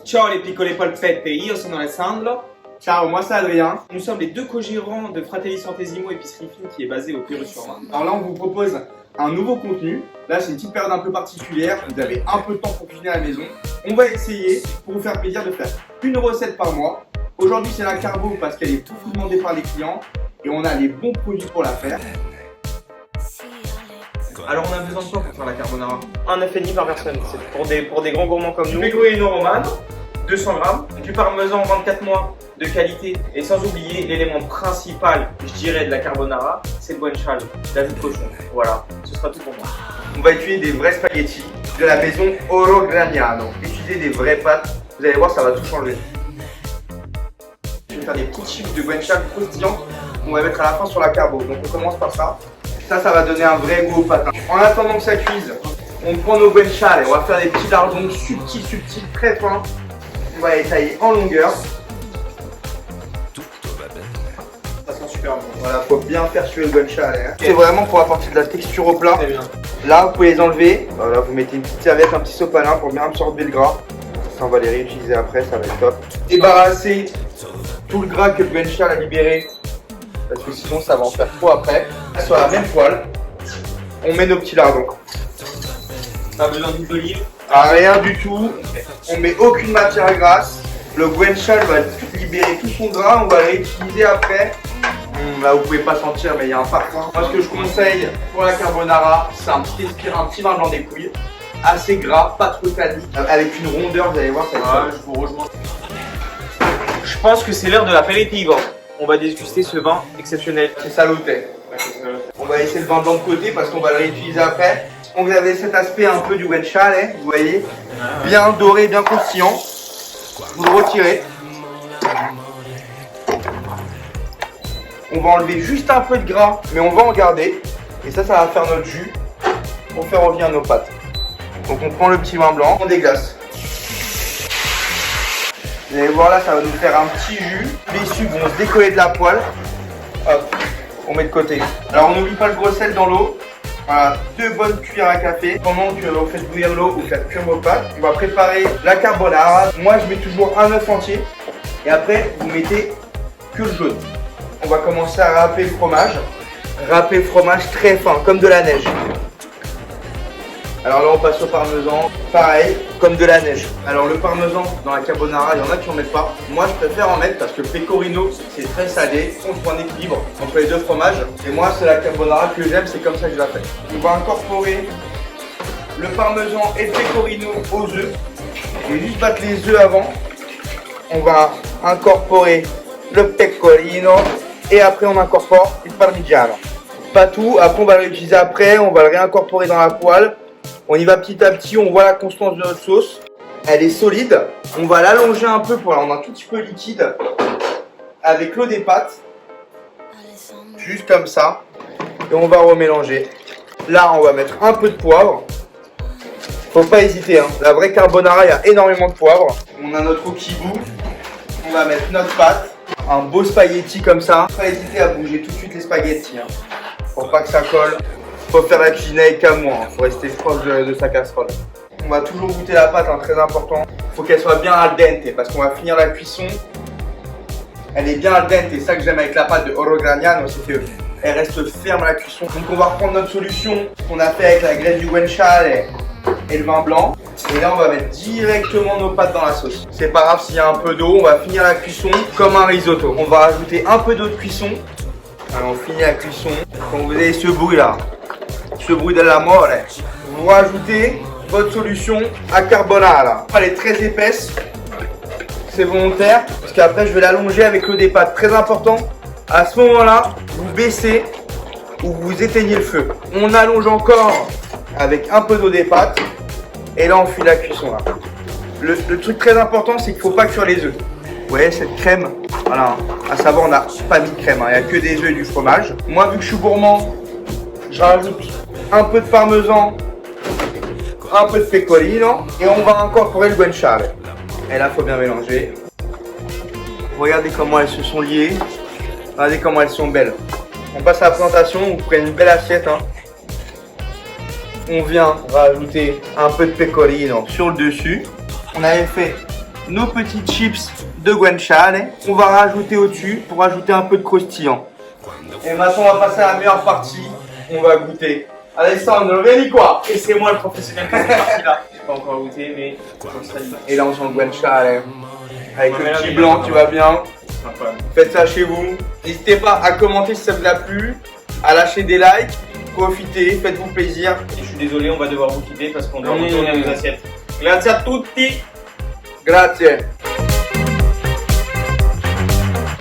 Ciao les piccole polpette, io sono Alessandro. Ciao, moi c'est Adrien. Nous sommes les deux co-gérants de Fratelli Centesimo Épicerie Fine qui est basée au Pérus-sur-Marne. Alors là, on vous propose un nouveau contenu. Là, c'est une petite période un peu particulière. Vous avez un peu de temps pour cuisiner à la maison. On va essayer, pour vous faire plaisir, de faire une recette par mois. Aujourd'hui, c'est la carbo parce qu'elle est beaucoup demandée par les clients et on a les bons produits pour la faire. Alors on a besoin de quoi pour faire la carbonara? Un œuf et demi par personne, c'est pour des grands gourmands comme nous. Du pecorino romano, 200 grammes, du parmesan 24 mois de qualité et sans oublier l'élément principal, je dirais, de la carbonara, c'est le guanciale, la joue de cochon. Voilà, ce sera tout pour moi. On va utiliser des vrais spaghettis de la maison Orogragnano. Utilisez des vraies pâtes, vous allez voir, ça va tout changer. Je vais faire des petits chips de guanciale croustillants qu'on va mettre à la fin sur la carbo. Donc on commence par ça. Ça va donner un vrai goût au patin. En attendant que ça cuise, on prend nos guanciale et on va faire des petits lardons subtils, très fins. On va les tailler en longueur. Ça sent super bon. Voilà, faut bien faire suer le guanciale. Hein. C'est vraiment pour apporter de la texture au plat. Très bien. Là, vous pouvez les enlever. Voilà, vous mettez une petite serviette, un petit sopalin pour bien absorber le gras. Ça, on va les réutiliser après, ça va être top. Débarrasser tout le gras que le guanciale a libéré. Parce que sinon, ça va en faire trop après. Sur la même poêle, on met nos petits lardons. Pas besoin d'huile d'olive. Rien du tout. On met aucune matière grasse. Le guanciale va libérer tout son gras. On va le réutiliser après. Là, vous pouvez pas sentir, mais il y a un parfum. Moi, ce que je conseille pour la carbonara, c'est un petit vin blanc des couilles. Assez gras, pas trop tannique. Avec une rondeur, vous allez voir, ça va. Je vous rejoins. Je pense que c'est l'heure de l'apéritif. On va déguster ce vin exceptionnel. C'est salouté. On va laisser le vin blanc de côté parce qu'on va le réutiliser après. Donc vous avez cet aspect un peu du guanciale, vous voyez, bien doré, bien croustillant. Vous le retirez. On va enlever juste un peu de gras, mais on va en garder. Et ça va faire notre jus pour faire revenir nos pâtes. Donc on prend le petit vin blanc, on déglace. Vous allez voir là, ça va nous faire un petit jus. Les sucres vont se décoller de la poêle. Hop, on met de côté. Alors on n'oublie pas le gros sel dans l'eau. Voilà, 2 bonnes cuillères à café. Pendant que vous faites bouillir l'eau, vous faites cuire vos pâtes. On va préparer la carbonara. Moi je mets toujours un œuf entier. Et après vous mettez que le jaune. On va commencer à râper le fromage. Râper le fromage très fin, comme de la neige. Alors là on passe au parmesan, pareil, comme de la neige. Alors le parmesan dans la carbonara, il y en a qui en mettent pas. Moi je préfère en mettre parce que le pecorino c'est très salé, on trouve un équilibre entre les deux fromages. Et moi c'est la carbonara que j'aime, c'est comme ça que je la fais. On va incorporer le parmesan et le pecorino aux œufs. Je vais juste battre les œufs avant. On va incorporer le pecorino et après on incorpore le parmigiano. Pas tout, après on va le réutiliser après, on va le réincorporer dans la poêle. On y va petit à petit, on voit la constance de notre sauce. Elle est solide. On va l'allonger un peu pour la rendre un tout petit peu liquide avec l'eau des pâtes. Juste comme ça. Et on va remélanger. Là, on va mettre un peu de poivre. Faut pas hésiter, hein. La vraie carbonara, il y a énormément de poivre. On a notre okibou. On va mettre notre pâte. Un beau spaghetti comme ça. Faut pas hésiter à bouger tout de suite les spaghettis, hein, pour pas que ça colle. Faut faire la cuisine avec amour, hein. Faut rester proche de sa casserole. On va toujours goûter la pâte, hein, très important. Faut qu'elle soit bien al dente parce qu'on va finir la cuisson. Elle est bien al dente, et ça que j'aime avec la pâte de Orogragnano, c'est qu'elle reste ferme à la cuisson. Donc on va reprendre notre solution qu'on a fait avec la graisse du guanciale et le vin blanc. Et là on va mettre directement nos pâtes dans la sauce. C'est pas grave s'il y a un peu d'eau, on va finir la cuisson comme un risotto. On va rajouter un peu d'eau de cuisson. Alors on finit la cuisson. Quand vous avez ce bruit là, ce bruit de l'amore, vous rajoutez votre solution à carbonara. Elle est très épaisse, c'est volontaire, parce qu'après je vais l'allonger avec l'eau des pâtes. Très important, à ce moment-là, vous baissez ou vous éteignez le feu. On allonge encore avec un peu d'eau des pâtes, et là on finit la cuisson là. Le truc très important, c'est qu'il ne faut pas cuire les œufs. Vous voyez cette crème, voilà, à savoir on n'a pas mis de crème, hein. Il n'y a que des œufs et du fromage. Moi vu que je suis gourmand, je rajoute un peu de parmesan, un peu de pecorino et on va incorporer le guanciale. Et là, il faut bien mélanger. Regardez comment elles se sont liées. Regardez comment elles sont belles. On passe à la présentation, vous prenez une belle assiette. Hein. On vient rajouter un peu de pecorino sur le dessus. On avait fait nos petites chips de guanciale. On va rajouter au-dessus pour rajouter un peu de croustillant. Et maintenant, on va passer à la meilleure partie. On va goûter. Alessandro, vieni quoi. Et c'est moi le professionnel de cette partie-là. Je n'ai pas encore goûté, mais Et là, on sent le guanciale. Avec Ouais, le mais là, petit il est blanc bien. qui va bien. c'est incroyable. Faites ça chez vous. N'hésitez pas à commenter si ça vous a plu, à lâcher des likes. Profitez, faites-vous plaisir. Et je suis désolé, on va devoir vous quitter parce qu'on doit retourner à nos assiettes. Grazie a tutti. Grazie.